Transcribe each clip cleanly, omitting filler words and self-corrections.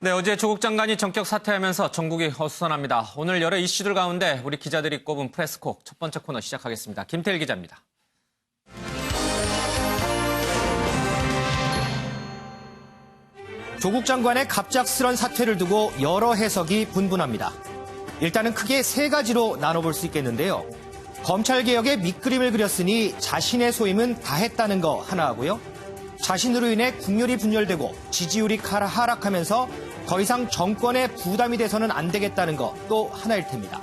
네, 어제 조국 장관이 전격 사퇴하면서 전국이 어수선합니다. 오늘 여러 이슈들 가운데 우리 기자들이 꼽은 프레스콕 첫 번째 코너 시작하겠습니다. 김태일 기자입니다. 조국 장관의 갑작스런 사퇴를 두고 여러 해석이 분분합니다. 일단은 크게 세 가지로 나눠볼 수 있겠는데요. 검찰개혁의 밑그림을 그렸으니 자신의 소임은 다 했다는 거 하나 하고요. 자신으로 인해 국렬이 분열되고 지지율이 하락하면서 더 이상 정권에 부담이 돼서는 안 되겠다는 거 또 하나일 텐니다.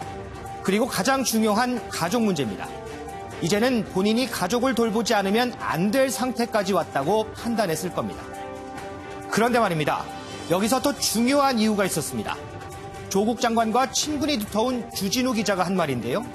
그리고 가장 중요한 가족 문제입니다. 이제는 본인이 가족을 돌보지 않으면 안 될 상태까지 왔다고 판단했을 겁니다. 그런데 말입니다. 여기서 또 중요한 이유가 있었습니다. 조국 장관과 친분이 두터운 주진우 기자가 한 말인데요.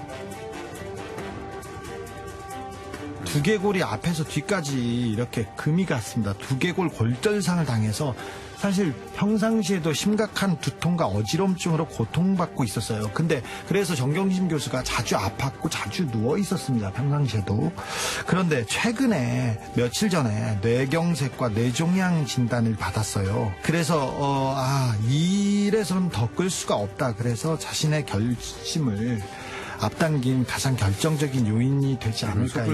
두개골이 앞에서 뒤까지 이렇게 금이 갔습니다. 두개골 골절상을 당해서 사실 평상시에도 심각한 두통과 어지럼증으로 고통받고 있었어요. 근데 그래서 정경심 교수가 자주 아팠고 자주 누워 있었습니다. 평상시에도. 그런데 최근에 며칠 전에 뇌경색과 뇌종양 진단을 받았어요. 그래서 이래서는 더 끌 수가 없다. 그래서 자신의 결심을 앞당긴 가장 결정적인 요인이 되지 않을까.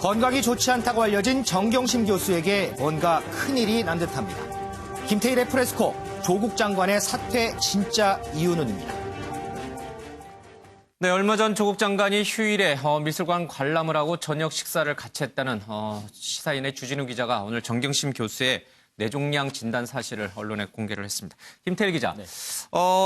건강이 좋지 않다고 알려진 정경심 교수에게 뭔가 큰일이 난 듯합니다. 김태일의 프레스코, 조국 장관의 사퇴 진짜 이유는입니다. 네, 얼마 전 조국 장관이 휴일에 미술관 관람을 하고 저녁 식사를 같이 했다는 시사인의 주진우 기자가 오늘 정경심 교수의 뇌종양 진단 사실을 언론에 공개를 했습니다. 김태일 기자, 네.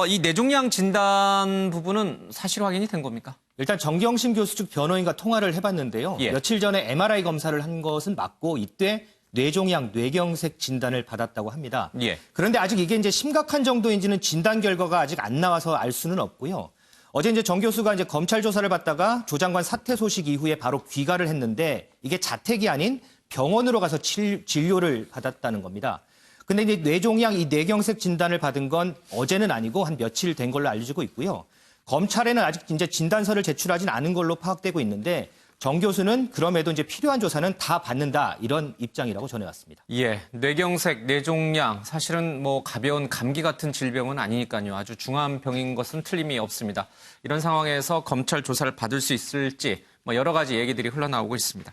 이 뇌종양 진단 부분은 사실 확인이 된 겁니까? 일단 정경심 교수 측 변호인과 통화를 해봤는데요. 예. 며칠 전에 MRI 검사를 한 것은 맞고 이때 뇌종양, 뇌경색 진단을 받았다고 합니다. 예. 그런데 아직 이게 이제 심각한 정도인지는 진단 결과가 아직 안 나와서 알 수는 없고요. 어제 이제 정 교수가 이제 검찰 조사를 받다가 조 장관 사퇴 소식 이후에 바로 귀가를 했는데 이게 자택이 아닌 병원으로 가서 진료를 받았다는 겁니다. 근데 이제 뇌종양, 이 뇌경색 진단을 받은 건 어제는 아니고 한 며칠 된 걸로 알려지고 있고요. 검찰에는 아직 이제 진단서를 제출하진 않은 걸로 파악되고 있는데 정 교수는 그럼에도 이제 필요한 조사는 다 받는다 이런 입장이라고 전해왔습니다. 예, 뇌경색, 뇌종양 사실은 뭐 가벼운 감기 같은 질병은 아니니까요. 아주 중한 병인 것은 틀림이 없습니다. 이런 상황에서 검찰 조사를 받을 수 있을지 뭐 여러 가지 얘기들이 흘러나오고 있습니다.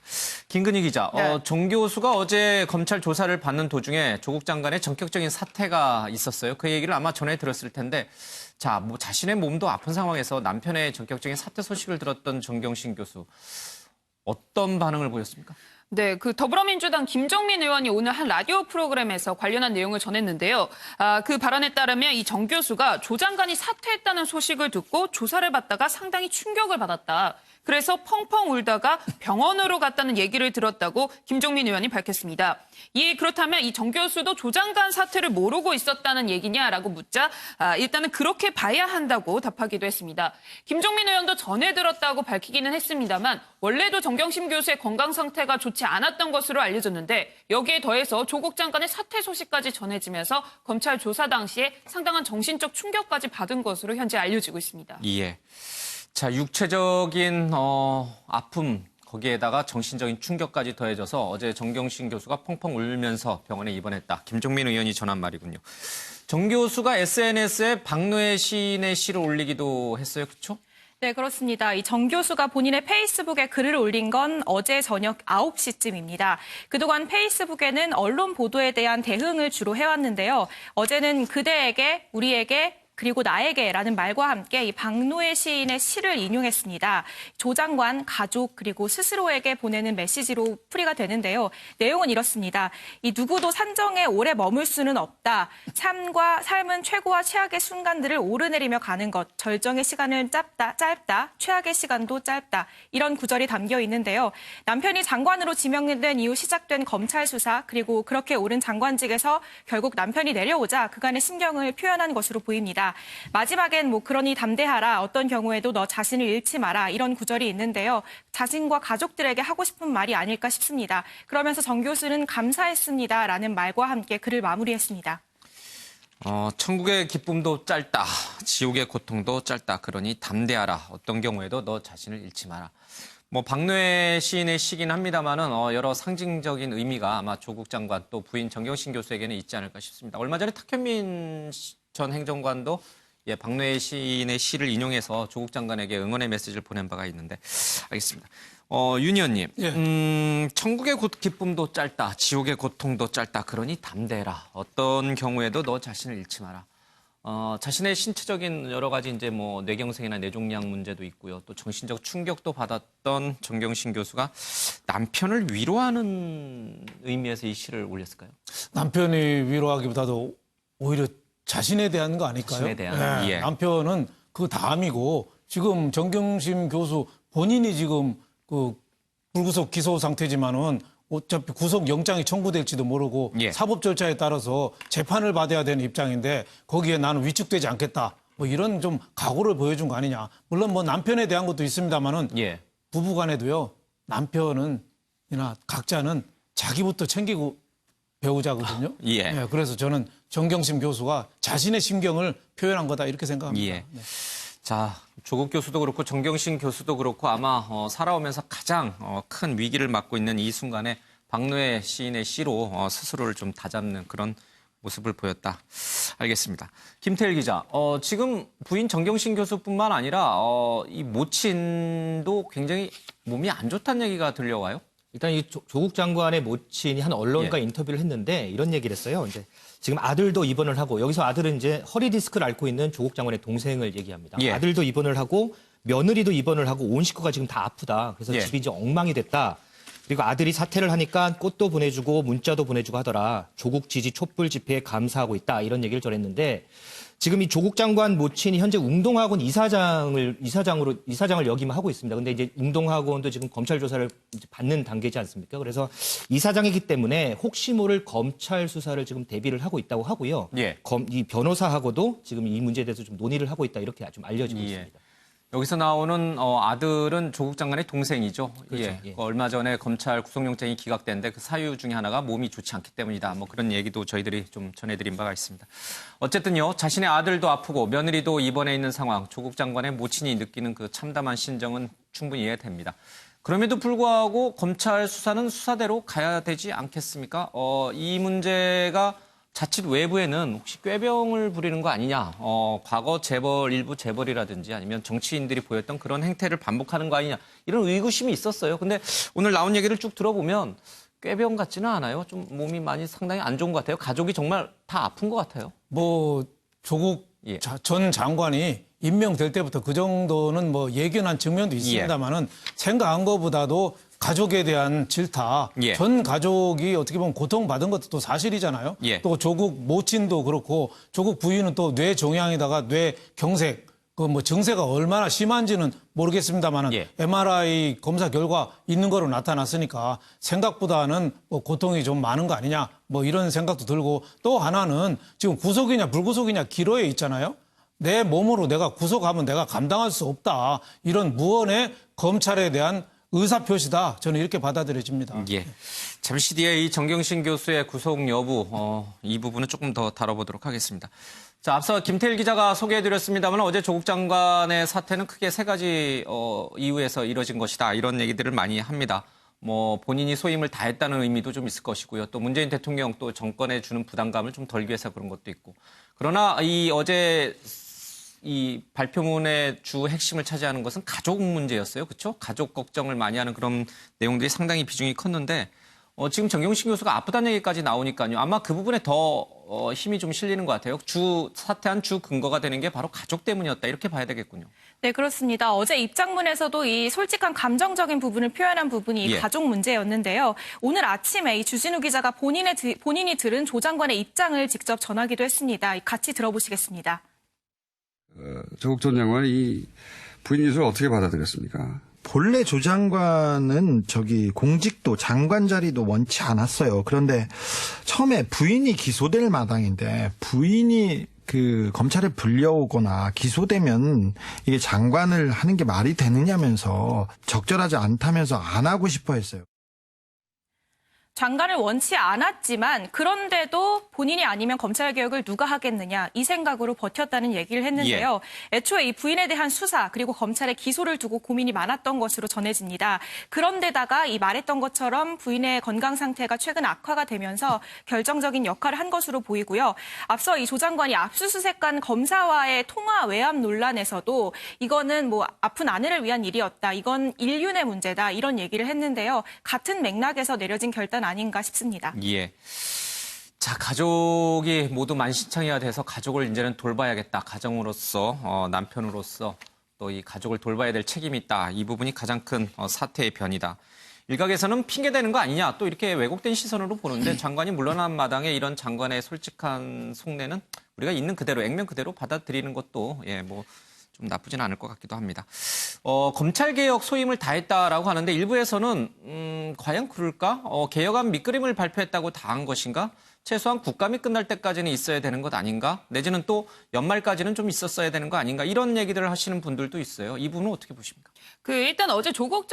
김근희 기자, 네. 정 교수가 어제 검찰 조사를 받는 도중에 조국 장관의 전격적인 사퇴가 있었어요. 그 얘기를 아마 전해 들었을 텐데, 자, 뭐 자신의 몸도 아픈 상황에서 남편의 전격적인 사퇴 소식을 들었던 정경심 교수 어떤 반응을 보였습니까? 네, 더불어민주당 김정민 의원이 오늘 한 라디오 프로그램에서 관련한 내용을 전했는데요. 그 발언에 따르면 이 정 교수가 조 장관이 사퇴했다는 소식을 듣고 조사를 받다가 상당히 충격을 받았다. 그래서 펑펑 울다가 병원으로 갔다는 얘기를 들었다고 김종민 의원이 밝혔습니다. 그렇다면 이 정 교수도 조 장관 사퇴를 모르고 있었다는 얘기냐라고 묻자 일단은 그렇게 봐야 한다고 답하기도 했습니다. 김종민 의원도 전해 들었다고 밝히기는 했습니다만 원래도 정경심 교수의 건강 상태가 좋지 않았던 것으로 알려졌는데 여기에 더해서 조국 장관의 사퇴 소식까지 전해지면서 검찰 조사 당시에 상당한 정신적 충격까지 받은 것으로 현재 알려지고 있습니다. 예. 자, 육체적인 아픔 거기에다가 정신적인 충격까지 더해져서 어제 정경심 교수가 펑펑 울면서 병원에 입원했다. 김종민 의원이 전한 말이군요. 정 교수가 SNS에 박노해 시인의 시를 올리기도 했어요. 그렇죠? 네, 그렇습니다. 이 정 교수가 본인의 페이스북에 글을 올린 건 어제 저녁 9시쯤입니다. 그동안 페이스북에는 언론 보도에 대한 대응을 주로 해왔는데요. 어제는 그대에게, 우리에게, 그리고 나에게라는 말과 함께 이 박노해 시인의 시를 인용했습니다. 조 장관, 가족, 그리고 스스로에게 보내는 메시지로 풀이가 되는데요. 내용은 이렇습니다. 이 누구도 산정에 오래 머물 수는 없다. 삶은 최고와 최악의 순간들을 오르내리며 가는 것. 절정의 시간은 짧다. 최악의 시간도 짧다. 이런 구절이 담겨 있는데요. 남편이 장관으로 지명된 이후 시작된 검찰 수사, 그리고 그렇게 오른 장관직에서 결국 남편이 내려오자 그간의 심경을 표현한 것으로 보입니다. 마지막엔 그러니 담대하라. 어떤 경우에도 너 자신을 잃지 마라. 이런 구절이 있는데요. 자신과 가족들에게 하고 싶은 말이 아닐까 싶습니다. 그러면서 정 교수는 감사했습니다. 라는 말과 함께 글을 마무리했습니다. 천국의 기쁨도 짧다. 지옥의 고통도 짧다. 그러니 담대하라. 어떤 경우에도 너 자신을 잃지 마라. 뭐 박노해 시인의 시긴 합니다만은 여러 상징적인 의미가 아마 조국 장관 또 부인 정경심 교수에게는 있지 않을까 싶습니다. 얼마 전에 탁현민 전 행정관도 박노해 시인의 시를 인용해서 조국 장관에게 응원의 메시지를 보낸 바가 있는데 알겠습니다. 윤 의원님, 천국의 기쁨도 짧다, 지옥의 고통도 짧다. 그러니 담대해라. 어떤 경우에도 너 자신을 잃지 마라. 자신의 신체적인 여러 가지 이제 뭐 뇌경색이나 뇌종양 문제도 있고요. 또 정신적 충격도 받았던 정경심 교수가 남편을 위로하는 의미에서 이 시를 올렸을까요? 남편이 위로하기보다도 오히려 자신에 대한 거 아닐까요? 자신에 대한, 네, 예. 남편은 그 다음이고 지금 정경심 교수 본인이 지금 그 불구속 기소 상태지만은 어차피 구속 영장이 청구될지도 모르고 예. 사법 절차에 따라서 재판을 받아야 되는 입장인데 거기에 나는 위축되지 않겠다. 뭐 이런 좀 각오를 보여준 거 아니냐. 물론 뭐 남편에 대한 것도 있습니다만은 예. 부부간에도요. 남편은이나 각자는 자기부터 챙기고 배우자거든요. 예. 그래서 저는 정경심 교수가 자신의 심경을 표현한 거다 이렇게 생각합니다. 예. 네. 자, 조국 교수도 그렇고 정경심 교수도 그렇고 아마 살아오면서 가장 큰 위기를 맞고 있는 이 순간에 박노해 시인의 시로 스스로를 좀 다잡는 그런 모습을 보였다. 알겠습니다. 김태일 기자, 지금 부인 정경심 교수뿐만 아니라 이 모친도 굉장히 몸이 안 좋다는 얘기가 들려와요? 일단 이 조국 장관의 모친이 한 언론과 인터뷰를 했는데 이런 얘기를 했어요. 이제 지금 아들도 입원을 하고 여기서 아들은 이제 허리 디스크를 앓고 있는 조국 장관의 동생을 얘기합니다. 예. 아들도 입원을 하고 며느리도 입원을 하고 온 식구가 지금 다 아프다. 그래서 예. 집이 이제 엉망이 됐다. 그리고 아들이 사퇴를 하니까 꽃도 보내주고 문자도 보내주고 하더라. 조국 지지 촛불 집회에 감사하고 있다. 이런 얘기를 전했는데 지금 이 조국 장관 모친이 현재 웅동학원 이사장을 역임을 하고 있습니다. 근데 이제 웅동학원도 지금 검찰 조사를 이제 받는 단계지 않습니까? 그래서 이사장이기 때문에 혹시 모를 검찰 수사를 지금 대비를 하고 있다고 하고요. 예. 이 변호사하고도 지금 이 문제에 대해서 좀 논의를 하고 있다 이렇게 좀 알려지고 예. 있습니다. 여기서 나오는 아들은 조국 장관의 동생이죠. 그렇죠. 예. 얼마 전에 검찰 구속영장이 기각됐는데 그 사유 중에 하나가 몸이 좋지 않기 때문이다. 뭐 그런 얘기도 저희들이 좀 전해드린 바가 있습니다. 어쨌든요, 자신의 아들도 아프고 며느리도 입원해 있는 상황, 조국 장관의 모친이 느끼는 그 참담한 심정은 충분히 이해됩니다. 그럼에도 불구하고 검찰 수사는 수사대로 가야 되지 않겠습니까? 이 문제가 자칫 외부에는 혹시 꾀병을 부리는 거 아니냐, 과거 일부 재벌이라든지 아니면 정치인들이 보였던 그런 행태를 반복하는 거 아니냐, 이런 의구심이 있었어요. 근데 오늘 나온 얘기를 쭉 들어보면 꾀병 같지는 않아요. 좀 몸이 많이 상당히 안 좋은 것 같아요. 가족이 정말 다 아픈 것 같아요. 뭐 조국 예. 전 장관이 임명될 때부터 그 정도는 뭐 예견한 측면도 있습니다만은 생각한 것보다도 가족에 대한 질타, 예. 전 가족이 어떻게 보면 고통받은 것도 또 사실이잖아요. 예. 또 조국 모친도 그렇고 조국 부인은 또 뇌종양에다가 뇌경색, 그 뭐 증세가 얼마나 심한지는 모르겠습니다만은 예. MRI 검사 결과 있는 거로 나타났으니까 생각보다는 뭐 고통이 좀 많은 거 아니냐 뭐 이런 생각도 들고 또 하나는 지금 구속이냐 불구속이냐 기로에 있잖아요. 내 몸으로 내가 구속하면 내가 감당할 수 없다. 이런 무언의 검찰에 대한 의사표시다. 저는 이렇게 받아들여집니다. 예. 잠시 뒤에 이 정경심 교수의 구속 여부, 이 부분은 조금 더 다뤄보도록 하겠습니다. 자, 앞서 김태일 기자가 소개해드렸습니다만 어제 조국 장관의 사태는 크게 세 가지 이유에서 이뤄진 것이다. 이런 얘기들을 많이 합니다. 뭐 본인이 소임을 다했다는 의미도 좀 있을 것이고요. 또 문재인 대통령 또 정권에 주는 부담감을 좀 덜기 위해서 그런 것도 있고. 그러나 어제 이 발표문의 주 핵심을 차지하는 것은 가족 문제였어요. 그렇죠? 가족 걱정을 많이 하는 그런 내용들이 상당히 비중이 컸는데 지금 정경심 교수가 아프다는 얘기까지 나오니까요. 아마 그 부분에 더 힘이 좀 실리는 것 같아요. 사퇴한 주 근거가 되는 게 바로 가족 때문이었다. 이렇게 봐야 되겠군요. 네, 그렇습니다. 어제 입장문에서도 이 솔직한 감정적인 부분을 표현한 부분이 예. 가족 문제였는데요. 오늘 아침에 이 주진우 기자가 본인이 들은 조 장관의 입장을 직접 전하기도 했습니다. 같이 들어보시겠습니다. 조국 전 장관이 이 부인 기소를 어떻게 받아들였습니까? 본래 조 장관은 공직도 장관 자리도 원치 않았어요. 그런데 처음에 부인이 기소될 마당인데 부인이 검찰에 불려오거나 기소되면 이게 장관을 하는 게 말이 되느냐면서 적절하지 않다면서 안 하고 싶어 했어요. 장관을 원치 않았지만 그런데도 본인이 아니면 검찰개혁을 누가 하겠느냐 이 생각으로 버텼다는 얘기를 했는데요. 애초에 이 부인에 대한 수사 그리고 검찰의 기소를 두고 고민이 많았던 것으로 전해집니다. 그런데다가 이 말했던 것처럼 부인의 건강 상태가 최근 악화가 되면서 결정적인 역할을 한 것으로 보이고요. 앞서 이 조 장관이 압수수색관 검사와의 통화 외압 논란에서도 이거는 뭐 아픈 아내를 위한 일이었다. 이건 인륜의 문제다. 이런 얘기를 했는데요. 같은 맥락에서 내려진 결단 아닌가 싶습니다. 예. 자, 가족이 모두 만신창이가 돼서 가족을 이제는 돌봐야겠다. 가정으로서, 남편으로서 또 이 가족을 돌봐야 될 책임이 있다. 이 부분이 가장 큰 사태의 변이다. 일각에서는 핑계대는 거 아니냐. 또 이렇게 왜곡된 시선으로 보는데 장관이 물러난 마당에 이런 장관의 솔직한 속내는 우리가 있는 그대로, 액면 그대로 받아들이는 것도 좀 나쁘진 않을 것 같기도 합니다. 검찰개혁 소임을 다했다라고 하는데 일부에서는 과연 그럴까? 개혁안 밑그림을 발표했다고 다 한 것인가? 최소한 국감이 끝날 때까지는 있어야 되는 것 아닌가? 내지는 또 연말까지는 좀 있었어야 되는 거 아닌가? 이런 얘기들을 하시는 분들도 있어요. 이 부분은 어떻게 보십니까? 일단 어제 조국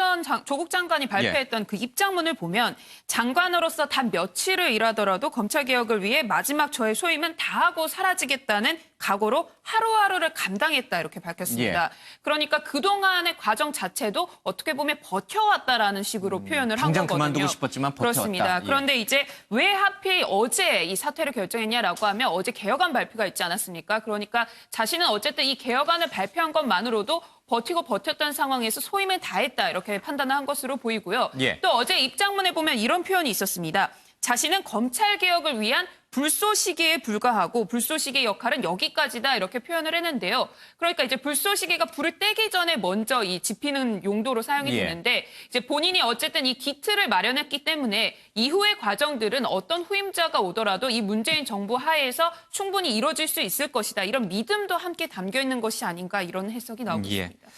장관이 발표했던 그 입장문을 보면 장관으로서 단 며칠을 일하더라도 검찰개혁을 위해 마지막 저의 소임은 다 하고 사라지겠다는 각오로 하루하루를 감당했다 이렇게 밝혔습니다. 그러니까 그동안의 과정 자체도 어떻게 보면 버텨왔다라는 식으로 표현을 한 당장 거거든요. 그만두고 싶었지만 버텨왔다. 그렇습니다. 그런데 이제 왜 하필 어제 이 사퇴를 결정했냐라고 하면 어제 개혁안 발표가 있지 않았습니까? 그러니까 자신은 어쨌든 이 개혁안을 발표한 것만으로도 버티고 버텼던 상황에서 소임을 다했다 이렇게 판단을 한 것으로 보이고요. 또 어제 입장문에 보면 이런 표현이 있었습니다. 자신은 검찰개혁을 위한 불쏘시개에 불과하고 불쏘시개의 역할은 여기까지다 이렇게 표현을 했는데요. 그러니까 이제 불쏘시개가 불을 떼기 전에 먼저 이 지피는 용도로 사용이 되는데 이제 본인이 어쨌든 이 기틀을 마련했기 때문에 이후의 과정들은 어떤 후임자가 오더라도 이 문재인 정부 하에서 충분히 이루어질 수 있을 것이다. 이런 믿음도 함께 담겨 있는 것이 아닌가 이런 해석이 나오고 있습니다.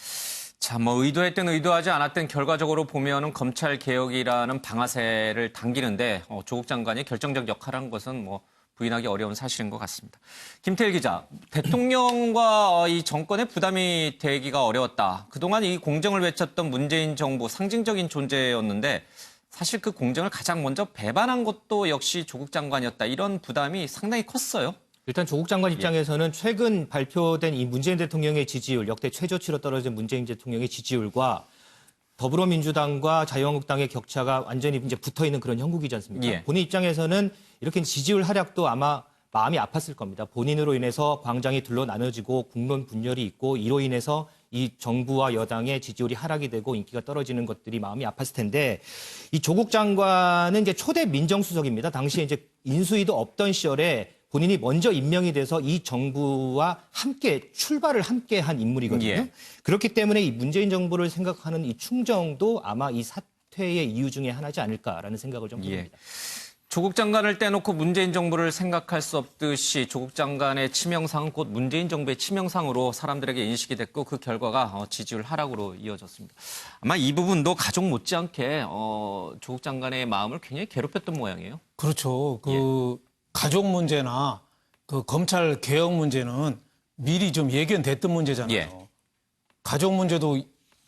자, 의도했든 의도하지 않았든 결과적으로 보면은 검찰 개혁이라는 방아쇠를 당기는데 조국 장관이 결정적 역할을 한 것은 부인하기 어려운 사실인 것 같습니다. 김태일 기자, 대통령과 이 정권의 부담이 되기가 어려웠다. 그동안 이 공정을 외쳤던 문재인 정부 상징적인 존재였는데 사실 그 공정을 가장 먼저 배반한 것도 역시 조국 장관이었다. 이런 부담이 상당히 컸어요. 일단 조국 장관 입장에서는 최근 발표된 이 문재인 대통령의 지지율, 역대 최저치로 떨어진 문재인 대통령의 지지율과 더불어민주당과 자유한국당의 격차가 완전히 이제 붙어 있는 그런 형국이지 않습니까? 본인 입장에서는 이렇게 지지율 하락도 아마 마음이 아팠을 겁니다. 본인으로 인해서 광장이 둘로 나눠지고 국론 분열이 있고 이로 인해서 이 정부와 여당의 지지율이 하락이 되고 인기가 떨어지는 것들이 마음이 아팠을 텐데 이 조국 장관은 이제 초대 민정수석입니다. 당시에 이제 인수위도 없던 시절에 본인이 먼저 임명이 돼서 이 정부와 함께 출발을 함께 한 인물이거든요. 그렇기 때문에 이 문재인 정부를 생각하는 이 충정도 아마 이 사퇴의 이유 중에 하나지 않을까라는 생각을 좀 해봅니다. 조국 장관을 떼놓고 문재인 정부를 생각할 수 없듯이 조국 장관의 치명상은 곧 문재인 정부의 치명상으로 사람들에게 인식이 됐고 그 결과가 지지율 하락으로 이어졌습니다. 아마 이 부분도 가족 못지않게 조국 장관의 마음을 굉장히 괴롭혔던 모양이에요. 그렇죠. 가족 문제나 그 검찰 개혁 문제는 미리 좀 예견됐던 문제잖아요. 가족 문제도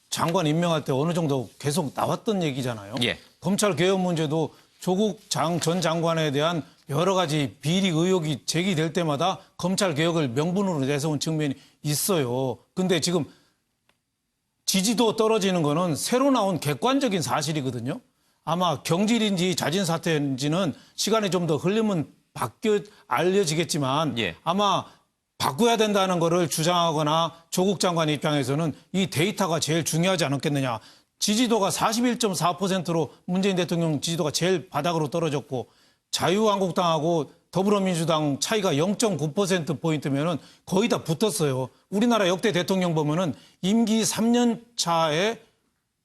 장관 임명할 때 어느 정도 계속 나왔던 얘기잖아요. 검찰 개혁 문제도 조국 전 장관에 대한 여러 가지 비리 의혹이 제기될 때마다 검찰 개혁을 명분으로 내세운 측면이 있어요. 근데 지금 지지도 떨어지는 거는 새로 나온 객관적인 사실이거든요. 아마 경질인지 자진 사퇴인지는 시간이 좀 더 흐르면 알려지겠지만 아마 바꿔야 된다는 거를 주장하거나 조국 장관 입장에서는 이 데이터가 제일 중요하지 않았겠느냐. 지지도가 41.4%로 문재인 대통령 지지도가 제일 바닥으로 떨어졌고 자유한국당하고 더불어민주당 차이가 0.9%포인트면은 거의 다 붙었어요. 우리나라 역대 대통령 보면은 임기 3년 차에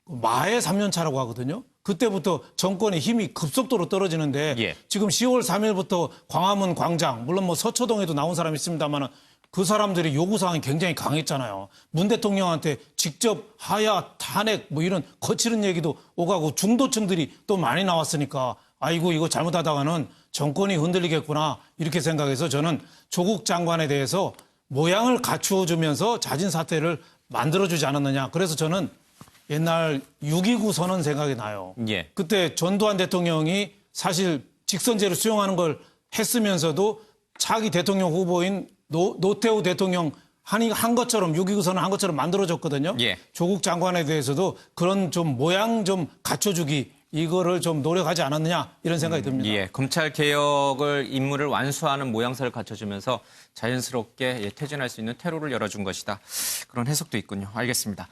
마의 3년 차라고 하거든요. 그때부터 정권의 힘이 급속도로 떨어지는데 지금 10월 3일부터 광화문 광장, 물론 서초동에도 나온 사람이 있습니다만 그 사람들이 요구사항이 굉장히 강했잖아요. 문 대통령한테 직접 하야, 탄핵 이런 거칠은 얘기도 오가고 중도층들이 또 많이 나왔으니까 아이고 이거 잘못하다가는 정권이 흔들리겠구나 이렇게 생각해서 저는 조국 장관에 대해서 모양을 갖추어주면서 자진 사퇴를 만들어주지 않았느냐. 그래서 저는 옛날 6.29 선언 생각이 나요. 그때 전두환 대통령이 사실 직선제로 수용하는 걸 했으면서도 자기 대통령 후보인 노태우 대통령 한 것처럼 6.29 선언 한 것처럼 만들어졌거든요. 예. 조국 장관에 대해서도 그런 좀 모양 좀 갖춰주기 이거를 좀 노력하지 않았느냐 이런 생각이 듭니다. 예, 검찰 개혁을 임무를 완수하는 모양새를 갖춰주면서 자연스럽게 퇴진할 수 있는 퇴로를 열어준 것이다. 그런 해석도 있군요. 알겠습니다.